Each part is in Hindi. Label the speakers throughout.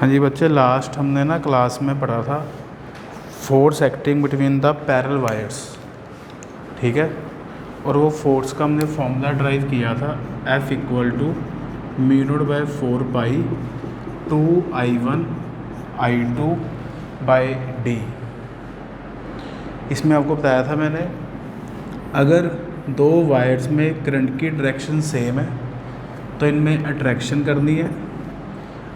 Speaker 1: हाँ जी बच्चे, लास्ट हमने ना क्लास में पढ़ा था force acting between the parallel wires, ठीक है। और वो फोर्स का हमने फॉर्मूला ड्राइव किया था F equal to μ0 by 4 pi 2I1 I2 by D। इसमें आपको बताया था मैंने, अगर दो वायर्स में करंट की डायरेक्शन सेम है तो इनमें अट्रैक्शन करनी है।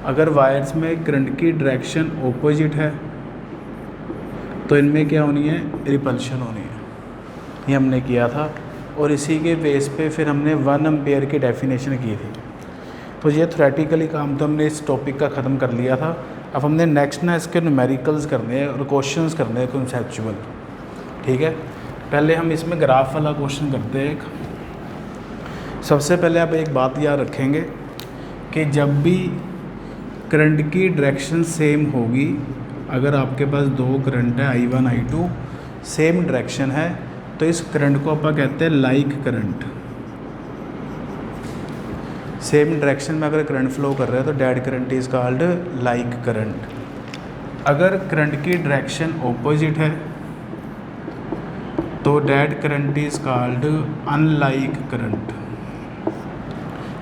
Speaker 1: अगर वायर्स में करंट की डायरेक्शन ऑपोजिट है तो इनमें क्या होनी है, रिपल्शन होनी है। ये हमने किया था और इसी के बेस पे फिर हमने 1 एम्पेयर की डेफिनेशन की थी। तो ये थ्योरेटिकली काम तो हमने इस टॉपिक का ख़त्म कर लिया था। अब हमने नेक्स्ट ना इसके न्यूमेरिकल्स करने हैं और क्वेश्चंस करने हैं कॉन्सेप्चुअल, ठीक है। पहले हम इसमें ग्राफ वाला क्वेश्चन करते हैं। सबसे पहले आप एक बात याद रखेंगे कि जब भी करंट की डायरेक्शन सेम होगी, अगर आपके पास दो करंट है I1 I2 सेम डायरेक्शन है तो इस करंट को आप कहते हैं लाइक करंट। सेम डायरेक्शन में अगर करंट फ्लो कर रहा है तो dead current is called like current. अगर करंट की डायरेक्शन ऑपोजिट है तो dead current is called unlike current.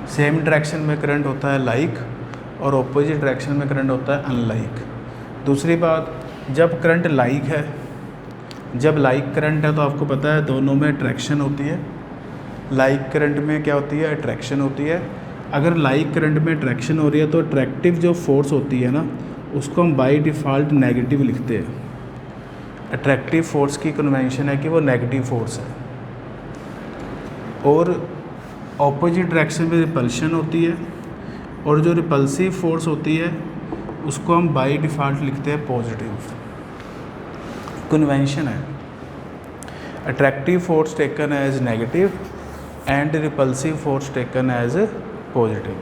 Speaker 1: Same direction में करंट होता है लाइक और ऑपोजिट डायरेक्शन में करंट होता है अनलाइक। दूसरी बात, जब करंट लाइक है, जब लाइक करंट है तो आपको पता है दोनों में अट्रैक्शन होती है। लाइक करंट में क्या होती है, अट्रैक्शन होती है। अगर लाइक करंट में अट्रैक्शन हो रही है तो अट्रैक्टिव जो फोर्स होती है ना, उसको हम बाय डिफ़ॉल्ट नेगेटिव लिखते हैं। अट्रैक्टिव फोर्स की कन्वेंशन है कि वो नेगेटिव फोर्स है। और ऑपोजिट डायरेक्शन में रिपल्शन होती है और जो रिपल्सिव फोर्स होती है उसको हम बाय डिफ़ॉल्ट लिखते हैं पॉजिटिव। कन्वेंशन है, attractive force taken as negative and repulsive force taken as positive.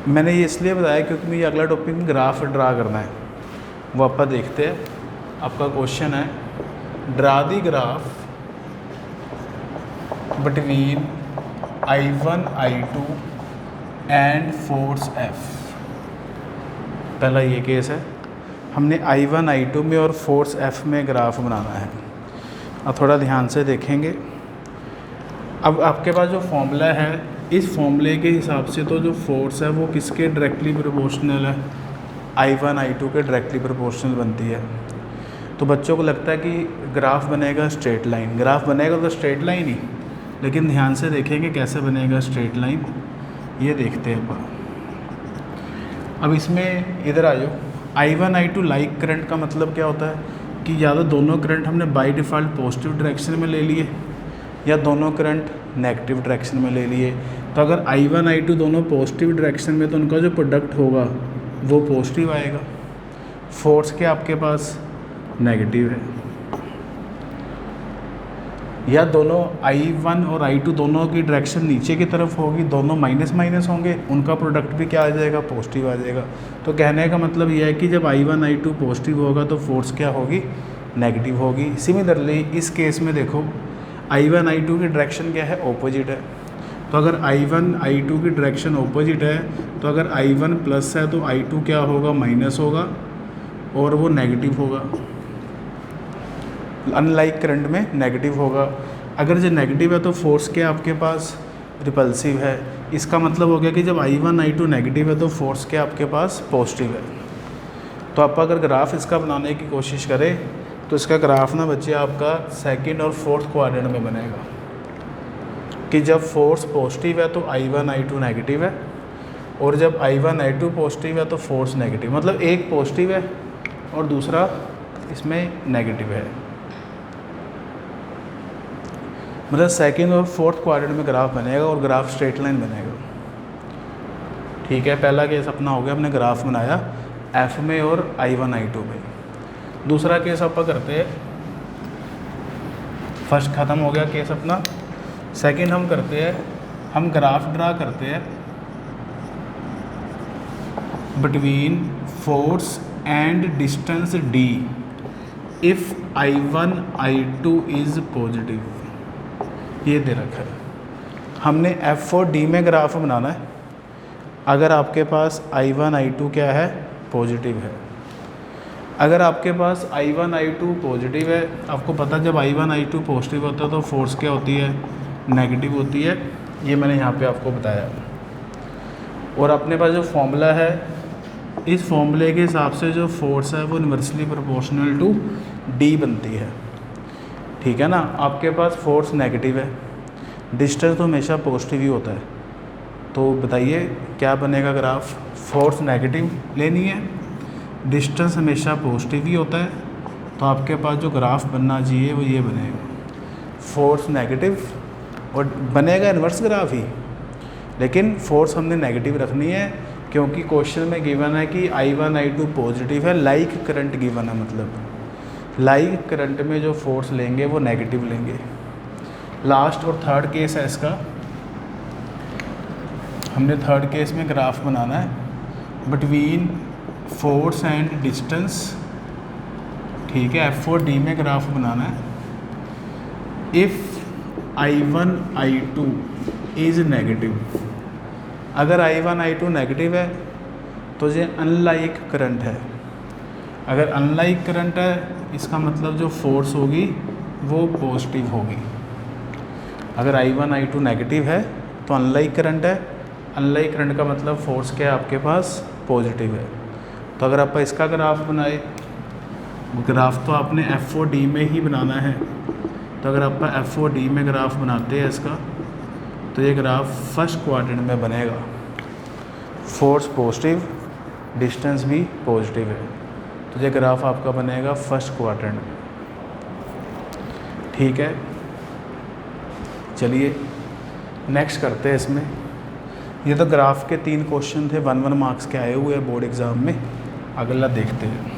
Speaker 1: मैंने ये इसलिए बताया क्योंकि मुझे अगला टॉपिक में ग्राफ ड्रा करना है, वो आप देखते हैं। आपका क्वेश्चन है, draw the graph between I1 I2 and force F। पहला ये केस है, हमने I1 I2 में और फोर्स F में ग्राफ बनाना है। अब थोड़ा ध्यान से देखेंगे। अब आपके पास जो फॉर्मूला है, इस फॉर्मूले के हिसाब से तो जो फोर्स है वो किसके डायरेक्टली प्रोपोर्शनल है, I1 I2 के डायरेक्टली प्रोपोर्शनल बनती है। तो बच्चों को लगता है कि ग्राफ बनेगा स्ट्रेट लाइन, ग्राफ बनेगा तो स्ट्रेट लाइन ही, लेकिन ध्यान से देखेंगे कैसे बनेगा स्ट्रेट लाइन, ये देखते हैं। अब इसमें इधर आ जाओ। I1 I2 लाइक करंट का मतलब क्या होता है कि या तो दोनों करंट हमने बाय डिफ़ॉल्ट पॉजिटिव डायरेक्शन में ले लिए या दोनों करंट नेगेटिव डायरेक्शन में ले लिए। तो अगर I1 I2 दोनों पॉजिटिव डायरेक्शन में तो उनका जो प्रोडक्ट होगा वो पॉजिटिव आएगा। फोर्स क्या आपके पास नेगेटिव है। या दोनों I1 और I2 दोनों की डायरेक्शन नीचे की तरफ होगी, दोनों माइनस माइनस होंगे, उनका प्रोडक्ट भी क्या आ जाएगा, पॉजिटिव आ जाएगा। तो कहने का मतलब यह है कि जब I1 I2 पॉजिटिव होगा तो फोर्स क्या होगी, नेगेटिव होगी। सिमिलरली इस केस में देखो, I1 I2 की डायरेक्शन क्या है, ऑपोजिट है। तो अगर I1 I2 की डायरेक्शन ऑपोजिट है तो अगर I1 प्लस है तो I2 क्या होगा, माइनस होगा और वो नेगेटिव होगा। अनलाइक करंट में नेगेटिव होगा। अगर जो नेगेटिव है तो फोर्स क्या आपके पास, रिपल्सिव है। इसका मतलब हो गया कि जब I1 I2 नेगेटिव है तो फोर्स क्या आपके पास, पॉजिटिव है। तो आप अगर ग्राफ इसका बनाने की कोशिश करें तो इसका ग्राफ ना बच्चे आपका सेकंड और फोर्थ क्वाड्रेंट में बनेगा कि जब फोर्स पॉजिटिव है तो I1 I2 नेगेटिव है और जब I1 I2 पॉजिटिव है तो फोर्स नेगेटिव। मतलब एक पॉजिटिव है और दूसरा इसमें नेगेटिव है। मतलब सेकंड और फोर्थ क्वाड्रेंट में ग्राफ बनेगा और ग्राफ स्ट्रेट लाइन बनेगा, ठीक है। पहला केस अपना हो गया, हमने ग्राफ बनाया F में और I1 I2 में। दूसरा केस आप करते हैं, फर्स्ट ख़त्म हो गया केस अपना। सेकंड हम करते हैं, हम ग्राफ ड्रा करते हैं between force and distance D if I1 I2 is positive. ये दे रखा है, हमने F और D में ग्राफ बनाना है। अगर आपके पास I1 I2 क्या है, पॉजिटिव है। अगर आपके पास I1 I2 पॉजिटिव है, आपको पता जब I1 I2 पॉजिटिव होता है तो फोर्स क्या होती है, नेगेटिव होती है। ये मैंने यहाँ पे आपको बताया। और अपने पास जो फॉर्मूला है, इस फॉर्मूले के हिसाब से जो फोर्स है वो इन्वर्सली प्रोपोर्शनल टू D बनती है। ठीक है ना। आपके पास फोर्स नेगेटिव है, डिस्टेंस तो हमेशा पॉजिटिव ही होता है, तो बताइए क्या बनेगा ग्राफ। फोर्स नेगेटिव लेनी है, डिस्टेंस हमेशा पॉजिटिव ही होता है, तो आपके पास जो ग्राफ बनना चाहिए वो ये बनेगा, फोर्स नेगेटिव, और बनेगा इन्वर्स ग्राफ ही, लेकिन फोर्स हमने नेगेटिव रखनी है क्योंकि क्वेश्चन में गिवन है कि I1 I2 पॉजिटिव है, लाइक करंट गिवन है, मतलब लाइक करंट में जो फोर्स लेंगे वो नेगेटिव लेंगे। लास्ट और थर्ड केस है इसका, हमने थर्ड केस में ग्राफ बनाना है बिटवीन फोर्स एंड डिस्टेंस। ठीक है, F4D में ग्राफ बनाना है। If I1 I2 is negative, अगर I1 I2 नेगेटिव है तो ये अनलाइक करंट है। अगर अनलाइक करंट है इसका मतलब जो फोर्स होगी वो पॉजिटिव होगी। अगर I1 I2 नेगेटिव है तो अनलाइक करंट है, अनलाइक करंट का मतलब फोर्स क्या है आपके पास, पॉजिटिव है। तो अगर आप इसका ग्राफ बनाए, ग्राफ तो आपने F4D में ही बनाना है, तो अगर आप F4D में ग्राफ बनाते हैं इसका, तो ये ग्राफ फर्स्ट क्वाड्रेंट में बनेगा। फोर्स पॉजिटिव, डिस्टेंस भी पॉजिटिव है, तो ये ग्राफ आपका बनेगा फर्स्ट क्वाड्रेंट में। ठीक है, चलिए नेक्स्ट करते हैं इसमें। ये तो ग्राफ के 3 क्वेश्चन थे, 1 मार्क्स के आए हुए हैं बोर्ड एग्ज़ाम में। अगला देखते हैं।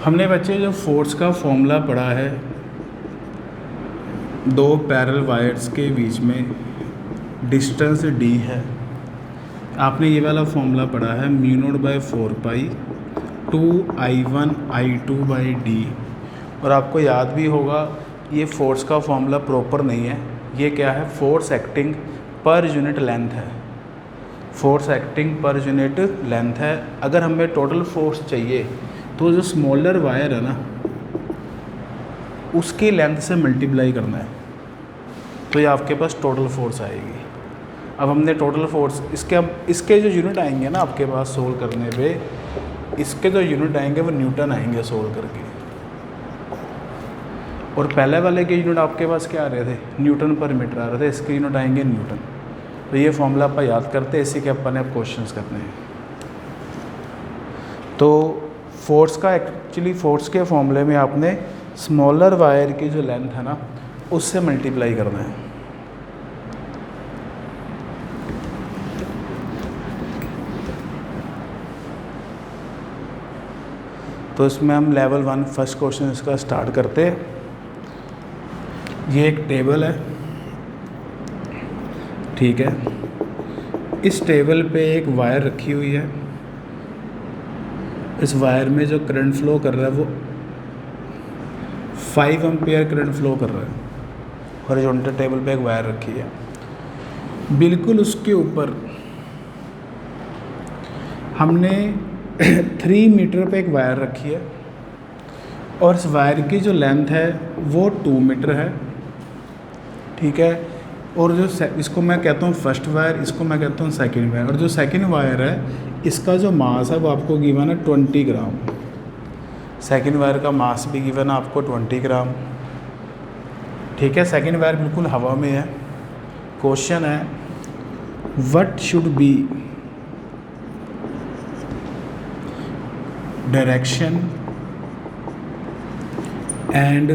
Speaker 1: हमने बच्चे जो फोर्स का फॉर्मूला पढ़ा है, 2 पैरेलल वायर्स के बीच में डिस्टेंस D है, आपने ये वाला फॉर्मूला पढ़ा है μ0/4π 2I1 I2/D। और आपको याद भी होगा ये फोर्स का फॉर्मूला प्रॉपर नहीं है, ये क्या है, force acting per unit length है, force acting per unit length है। अगर हमें टोटल फोर्स चाहिए तो जो स्मॉलर वायर है ना उसकी लेंथ से मल्टीप्लाई करना है, तो ये आपके पास टोटल फोर्स आएगी। अब हमने टोटल फोर्स इसके जो यूनिट आएंगे ना आपके पास सोल्व करने पे, इसके जो यूनिट आएंगे वो न्यूटन आएंगे सोल्व करके, और पहले वाले के यूनिट आपके पास क्या आ रहे थे, न्यूटन पर मीटर आ रहे थे, इसके यूनिट आएंगे न्यूटन। तो ये फॉर्मूला आप याद करते हैं, इसी के अपन अब क्वेश्चंस करने हैं। तो फोर्स का एक्चुअली फोर्स के फॉर्मूले में आपने स्मॉलर वायर की जो लेंथ है ना उससे मल्टीप्लाई करना है। तो इसमें हम लेवल 1 फर्स्ट क्वेश्चन इसका स्टार्ट करते हैं। ये एक टेबल है, ठीक है, इस टेबल पे एक वायर रखी हुई है, इस वायर में जो करंट फ्लो कर रहा है वो 5 एम्पियर करंट फ्लो कर रहा है। हॉरिजॉन्टल टेबल पे एक वायर रखी है, बिल्कुल उसके ऊपर हमने 3 मीटर पे एक वायर रखी है, और इस वायर की जो लेंथ है वो 2 मीटर है, ठीक है। और जो इसको मैं कहता हूँ फर्स्ट वायर, इसको मैं कहता हूँ सेकंड वायर, और जो सेकंड वायर है इसका जो मास है वो आपको गिवन है 20 ग्राम। सेकंड वायर का मास भी गिवन है आपको 20 ग्राम, ठीक है। सेकंड वायर बिल्कुल हवा में है। क्वेश्चन है what should be direction and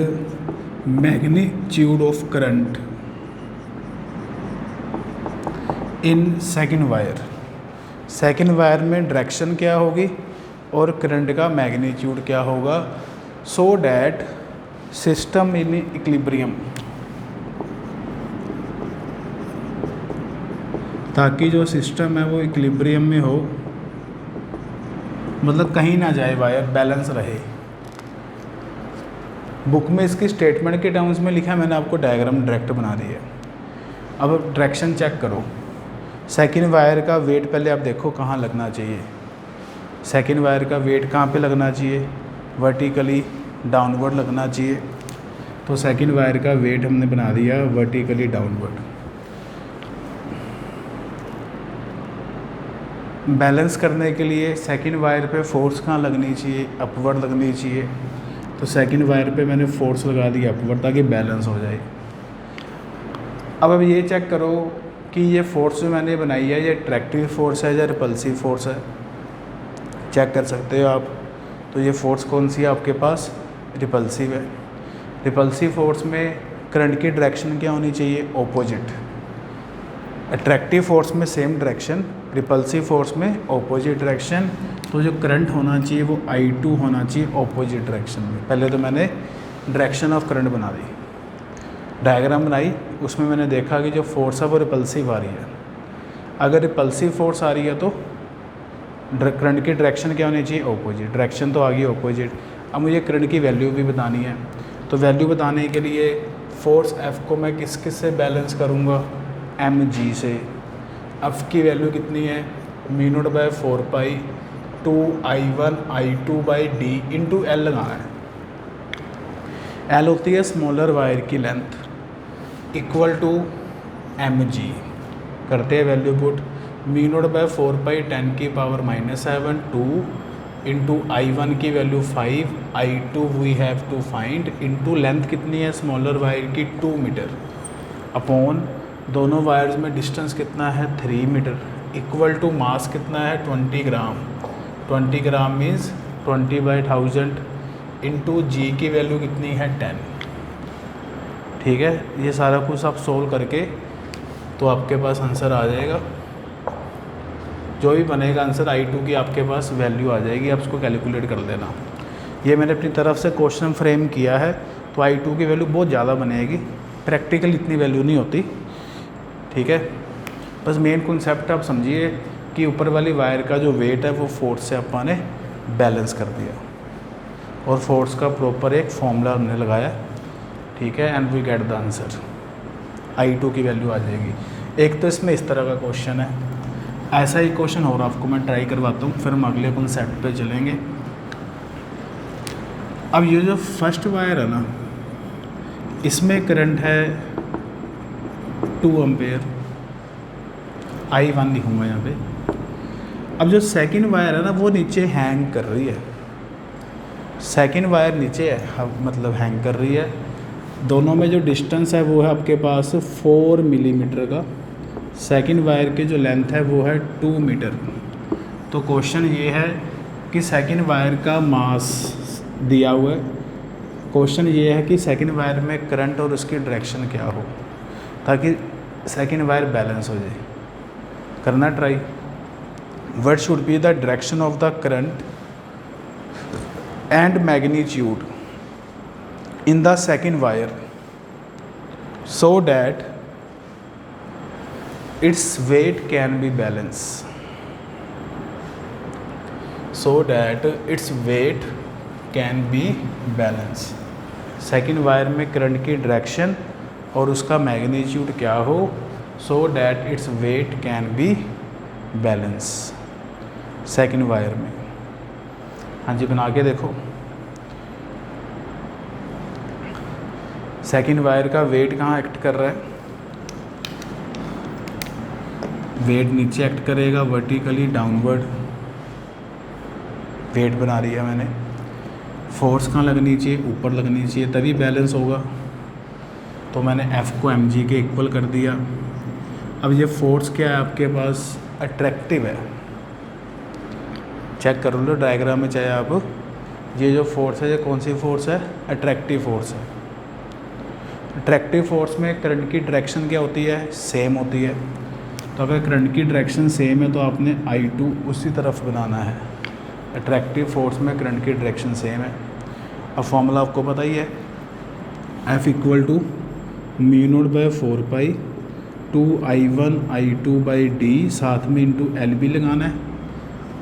Speaker 1: magnitude of current in second wire. Second wire में डायरेक्शन क्या होगी और करंट का मैग्नीट्यूड क्या होगा, so that system in equilibrium, ताकि जो सिस्टम है वो इक्विलिब्रियम में हो, मतलब कहीं ना जाए वायर, बैलेंस रहे। बुक में इसकी स्टेटमेंट के टर्म्स में लिखा है, मैंने आपको डायग्राम डायरेक्ट बना दी है। अब डायरेक्शन चेक करो। सेकंड वायर का वेट पहले आप देखो कहाँ लगना चाहिए। सेकंड वायर का वेट कहाँ पे लगना चाहिए? वर्टिकली डाउनवर्ड लगना चाहिए। तो सेकंड वायर का वेट हमने बना दिया वर्टिकली डाउनवर्ड। बैलेंस करने के लिए सेकंड वायर पे फोर्स कहाँ लगनी चाहिए? अपवर्ड लगनी चाहिए। तो सेकंड वायर पे मैंने फोर्स लगा दी अपवर्ड ताकि बैलेंस हो जाए। अब ये चेक करो कि ये फोर्स जो मैंने बनाई है ये अट्रैक्टिव फोर्स है या रिपल्सिव फोर्स है। चेक कर सकते हो आप। तो ये फोर्स कौन सी है आपके पास? रिपल्सिव है। रिपल्सिव फोर्स में करंट की डायरेक्शन क्या होनी चाहिए? ऑपोजिट। अट्रैक्टिव फोर्स में सेम डायरेक्शन, रिपल्सिव फोर्स में ऑपोजिट डायरेक्शन। तो जो करंट होना चाहिए वो I2 होना चाहिए ऑपोजिट डायरेक्शन में। पहले तो मैंने डायरेक्शन ऑफ करंट बना दी, डायग्राम बनाई, उसमें मैंने देखा कि जो फोर्स है वो रिपल्सिव आ रही है। अगर रिपल्सिव फोर्स आ रही है तो करंट की डायरेक्शन क्या होनी चाहिए? ऑपोजिट। डायरेक्शन तो आ गई ऑपोजिट। अब मुझे करंट की वैल्यू भी बतानी है। तो वैल्यू बताने के लिए फोर्स F को मैं किस से बैलेंस करूँगा? mg से। F की वैल्यू कितनी है? μ0/4π 2I1 I2/d इंटू L लगाना है। L होती है स्मॉलर वायर की लेंथ इक्वल टू mg। करते हैं वैल्यू पुट। μ0/4π 10⁻⁻7 2 इंटू I1 की value 5, I2 we have to find, into length कितनी है स्मॉलर वायर की? 2 मीटर, अपॉन दोनों वायर्स में डिस्टेंस कितना है? 3 मीटर, इक्वल टू मास कितना है? 20 ग्राम। 20 ग्राम मीन्स 20/1000 इंटू जी की वैल्यू कितनी है? 10। ठीक है, ये सारा कुछ आप सोल्व करके तो आपके पास आंसर आ जाएगा। जो भी बनेगा आंसर I2 की आपके पास वैल्यू आ जाएगी, आप उसको कैलकुलेट कर लेना। ये मैंने अपनी तरफ से क्वेश्चन फ्रेम किया है, तो I2 की वैल्यू बहुत ज़्यादा बनेगी, प्रैक्टिकल इतनी वैल्यू नहीं होती। ठीक है, बस मेन कॉन्सेप्ट आप समझिए कि ऊपर वाली वायर का जो वेट है वो फोर्स से अपन ने बैलेंस कर दिया और फोर्स का प्रॉपर एक फॉर्मूला हमने लगाया। ठीक है, and we get the answer. I2 की वैल्यू आ जाएगी। एक तो इसमें इस तरह का क्वेश्चन है, ऐसा ही क्वेश्चन और आपको मैं ट्राई करवाता हूँ, फिर हम अगले कॉन्सेप्ट पे चलेंगे। अब ये जो फर्स्ट वायर है ना, इसमें करंट है 2 एम्पेयर, I1 लिखूँगा यहाँ पे। अब जो सेकंड वायर है ना वो नीचे हैंग कर रही है। सेकंड वायर नीचे है, मतलब हैंग कर रही है। दोनों में जो डिस्टेंस है वो है आपके पास 4 मिलीमीटर का। सेकंड वायर की जो लेंथ है वो है 2 मीटर। तो क्वेश्चन ये है कि सेकंड वायर का मास दिया हुआ है। क्वेश्चन ये है कि सेकंड वायर में करंट और उसकी डायरेक्शन क्या हो ताकि सेकंड वायर बैलेंस हो जाए। करना try. What should be the direction of the current and magnitude in the second wire so that its weight can be balanced, so that its weight can be balanced। Second wire में करंट की डायरेक्शन और उसका मैग्नीट्यूड क्या हो, so that its weight can be balanced। Second wire में, हाँ जी बना के देखो। सेकेंड वायर का वेट कहाँ एक्ट कर रहा है? वेट नीचे एक्ट करेगा वर्टिकली डाउनवर्ड। वेट बना रही है मैंने। फोर्स कहाँ लगनी चाहिए? ऊपर लगनी चाहिए, तभी बैलेंस होगा। तो मैंने F को mg के इक्वल कर दिया। अब ये फोर्स क्या है आपके पास? अट्रैक्टिव है। चेक कर लो डायग्राम में चाहे आप। ये जो फोर्स है ये कौन सी फोर्स है? अट्रैक्टिव फोर्स है। अट्रैक्टिव फोर्स में करंट की डायरेक्शन क्या होती है? सेम होती है। तो अगर करंट की डायरेक्शन सेम है तो आपने I2 उसी तरफ बनाना है। अट्रैक्टिव फोर्स में करंट की डायरेक्शन सेम है। अब फॉर्मूला आपको पता ही है, F equal to μ0/4π 2I1 I2/d, साथ में इंटू L भी लगाना है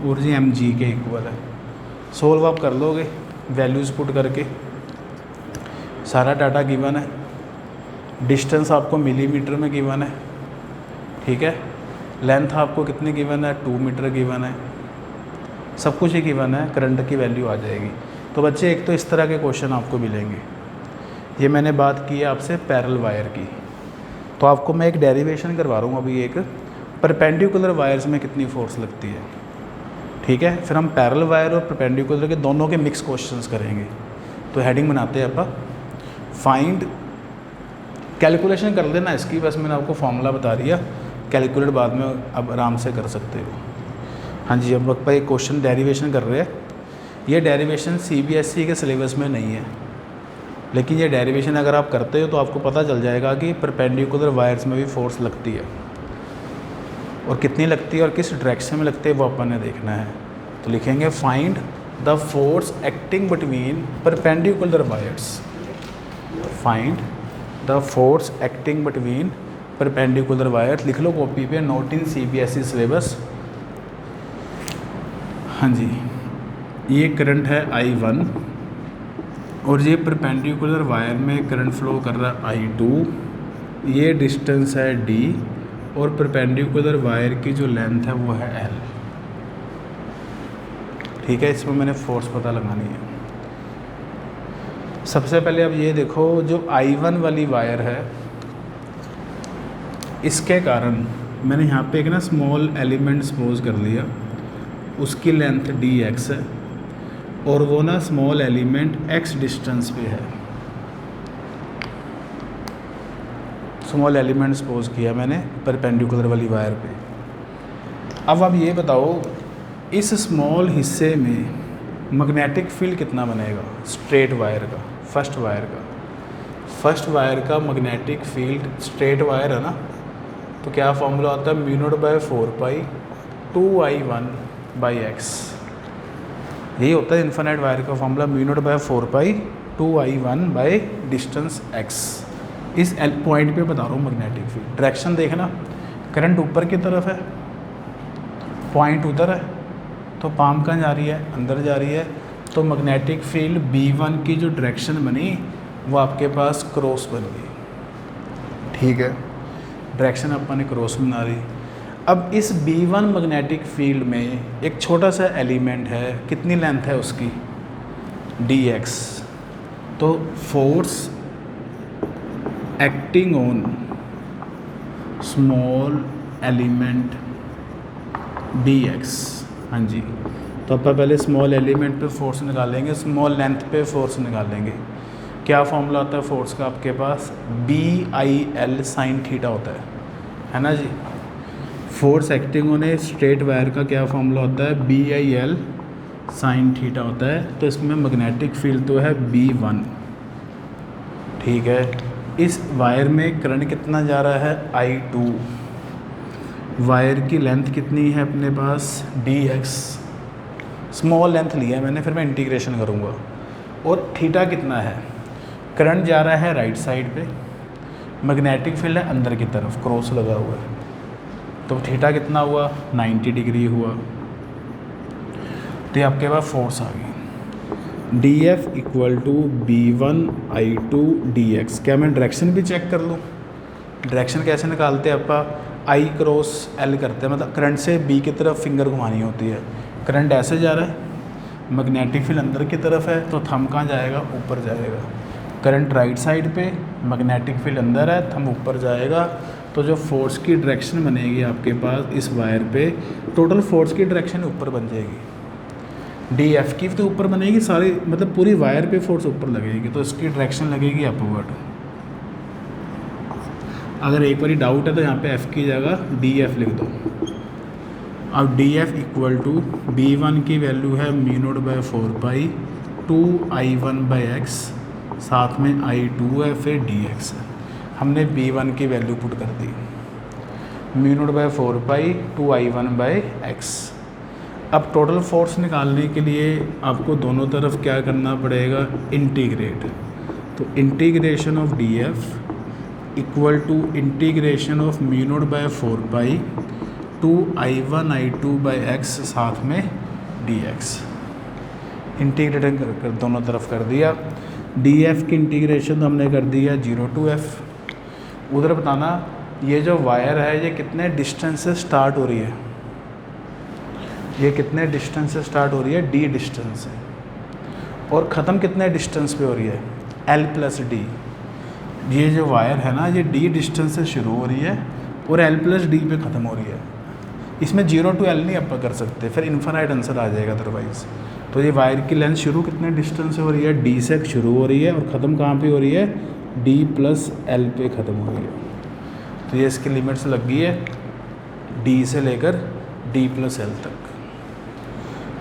Speaker 1: और ये mg के इक्वल है। सोल्व आप कर लोगे वैल्यूज़ पुट करके। सारा डाटा गिवन है, डिस्टेंस आपको मिलीमीटर में गिवन है, ठीक है, लेंथ आपको कितनी गिवन है, 2 मीटर गिवन है, सब कुछ ही गिवन है, करंट की वैल्यू आ जाएगी। तो बच्चे एक तो इस तरह के क्वेश्चन आपको मिलेंगे। ये मैंने बात की है आपसे पैरेलल वायर की, तो आपको मैं एक डेरिवेशन करवा रहा हूँ अभी, एक परपेंडिकुलर वायर्स में कितनी फोर्स लगती है, ठीक है। फिर हम पैरेलल वायर और परपेंडिकुलर के दोनों के मिक्स क्वेश्चंस करेंगे। तो हेडिंग बनाते हैं आप, फाइंड, कैलकुलेशन कर लेना इसकी, बस मैंने आपको फॉर्मूला बता दिया, कैलकुलेट बाद में अब आराम से कर सकते हो। हाँ जी, अब वक्त पर एक क्वेश्चन डेरिवेशन कर रहे हैं। ये डेरिवेशन CBSE के सिलेबस में नहीं है, लेकिन ये डेरिवेशन अगर आप करते हो तो आपको पता चल जाएगा कि परपेंडिकुलर वायर्स में भी फोर्स लगती है, और कितनी लगती है और किस डायरेक्शन में लगती है वो अपन ने देखना है। तो लिखेंगे find the force acting between perpendicular wires, find the force acting between perpendicular wires. लिख लो कॉपी पे, नोट इन CBSE सिलेबस। हाँ जी, ये करंट है I1 और ये परपेंडिकुलर वायर में करंट फ्लो कर रहा है I2। ये डिस्टेंस है D और परपेंडिकुलर वायर की जो लेंथ है वो है L, ठीक है। इसमें मैंने फोर्स पता लगानी है। सबसे पहले अब ये देखो, जो I1 वाली वायर है इसके कारण मैंने यहाँ पे एक ना स्मॉल एलिमेंट सपोज कर लिया, उसकी लेंथ dx है और वो ना स्मॉल एलिमेंट x डिस्टेंस पे है। स्मॉल एलिमेंट सपोज किया मैंने परपेंडिकुलर वाली वायर पे। अब आप ये बताओ, इस स्मॉल हिस्से में मैग्नेटिक फील्ड कितना बनेगा स्ट्रेट वायर का, फर्स्ट वायर का मैग्नेटिक फील्ड, स्ट्रेट वायर है ना, तो क्या फॉर्मूला होता है, μ/4π 2I1/x। यही होता है इन्फिनिट वायर का फॉर्मूला, μ/4π 2I1 डिस्टेंस x। इस पॉइंट पे बता रहा हूँ मैग्नेटिक फील्ड। डायरेक्शन देखना, करंट ऊपर की तरफ है, पॉइंट उधर है, तो पाम कहाँ जा रही है, अंदर जा रही है, तो मैग्नेटिक फील्ड B1 की जो डायरेक्शन बनी वो आपके पास क्रॉस बन गई, ठीक है। डायरेक्शन अपन ने क्रॉस बना दी। अब इस B1 मैग्नेटिक फील्ड में एक छोटा सा एलिमेंट है, कितनी लेंथ है उसकी, dx। तो force acting on small element dx, हाँ जी। तो अपन पहले स्मॉल एलिमेंट पे फोर्स निकालेंगे, स्मॉल लेंथ पे फोर्स निकालेंगे। क्या फॉर्मूला होता है फोर्स का आपके पास, BIL sin थीटा होता है ना जी। Force acting on a straight wire का क्या फॉर्मूला होता है, BIL sin थीटा होता है। तो इसमें मैग्नेटिक फील्ड तो है B1, ठीक है। इस वायर में करंट कितना जा रहा है, I2। वायर की लेंथ कितनी है अपने पास, dx। स्मॉल लेंथ लिया है मैंने, फिर मैं इंटीग्रेशन करूँगा। और थीटा कितना है, करंट जा रहा है राइट साइड पे, मैग्नेटिक फील्ड है अंदर की तरफ, क्रॉस लगा हुआ है, तो थीटा कितना हुआ, 90 डिग्री हुआ। तो ये आपके पास फोर्स आ गई, DF = B1I2 dx। क्या मैं डायरेक्शन भी चेक कर लूँ, डायरेक्शन कैसे निकालते हैं आप, I क्रॉस L करते हैं, मतलब करंट से B की तरफ फिंगर घुमानी होती है। करंट ऐसे जा रहा है, मैग्नेटिक फील्ड अंदर की तरफ है, तो थंब कहाँ जाएगा, ऊपर जाएगा। करंट राइट साइड पे, मैग्नेटिक फील्ड अंदर है, थंब ऊपर जाएगा। तो जो फोर्स की डायरेक्शन बनेगी आपके पास इस वायर पे, टोटल फोर्स की डायरेक्शन ऊपर बन जाएगी। DF की तो ऊपर बनेगी सारी, मतलब पूरी वायर पे फोर्स ऊपर लगेगी, तो इसकी डायरेक्शन लगेगी अपवर्ड। अगर एक बारी डाउट है तो यहाँ पे F की जगह DF लिख दो। अब DF = B1 की वैल्यू है μ/4π 2I1/x, साथ में I2 है, फिर dx है। हमने B1 की वैल्यू पुट कर दी, μ/4π 2I1/x। अब टोटल फोर्स निकालने के लिए आपको दोनों तरफ क्या करना पड़ेगा, इंटीग्रेट। तो integration of DF = integration of μ/4π 2I1I2/x, साथ में dx। इंटीग्रेट कर दोनों तरफ कर दिया। डी एफ की इंटीग्रेशन तो हमने कर दी है 0 to f। उधर बताना ये जो वायर है ये कितने डिस्टेंस से स्टार्ट हो रही है, ये कितने डिस्टेंस से स्टार्ट हो रही है, d डिस्टेंस से, और ख़त्म कितने डिस्टेंस पे हो रही है, l प्लस डी। ये जो वायर है ना ये d डिस्टेंस से शुरू हो रही है और l प्लस डी पे ख़त्म हो रही है। इसमें 0 to l नहीं आप कर सकते, फिर इन्फिनाइट आंसर आ जाएगा अदरवाइज़। तो ये वायर की लेंथ शुरू कितने डिस्टेंस से हो रही है, d से शुरू हो रही है और ख़त्म कहाँ पे हो रही है, d प्लस l पे ख़त्म हो रही है। तो ये इसकी लिमिट्स लग गई है d से लेकर d प्लस l तक।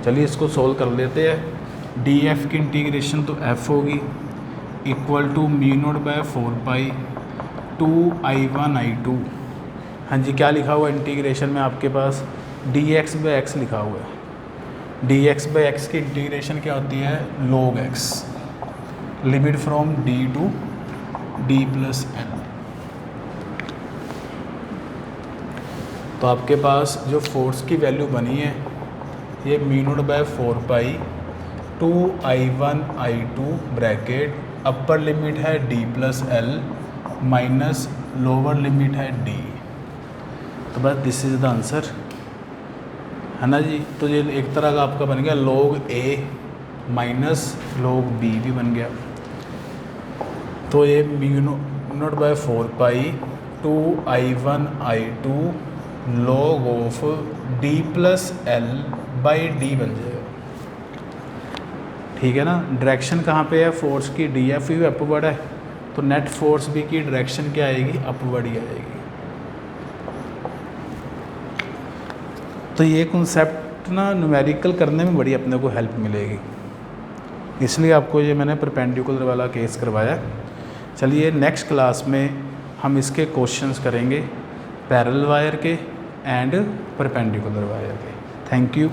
Speaker 1: चलिए इसको सोल्व कर लेते हैं। डी एफ की इंटीग्रेशन तो f होगी इक्वल टू μ0/4 2i1i2। हाँ जी, क्या लिखा हुआ इंटीग्रेशन में आपके पास, dx/x लिखा हुआ है। dx/x की इंटीग्रेशन क्या होती है, log x, limit from d to d plus l। तो आपके पास जो फोर्स की वैल्यू बनी है ये μ0/4 2i1i2 ब्रैकेट, अपर लिमिट है d plus l minus lower limit है d। तो बस दिस इज़ द आंसर, है ना जी। तो ये एक तरह का आपका बन गया log a minus log b भी बन गया। तो ये μ0/4 2i1i2 log of d plus l by D बन जाएगा, ठीक है ना। डायरेक्शन कहाँ पे है फोर्स की, डी एफ भी अपवर्ड है, तो नेट फोर्स भी की डायरेक्शन क्या आएगी, अपवर्ड ही आएगी। तो ये कॉन्सेप्ट ना न्यूमेरिकल करने में बड़ी अपने को हेल्प मिलेगी, इसलिए आपको ये मैंने परपेंडिकुलर वाला केस करवाया। चलिए नेक्स्ट क्लास में हम इसके क्वेश्चंस करेंगे पैरेलल वायर के एंड परपेंडिकुलर वायर के। Thank you.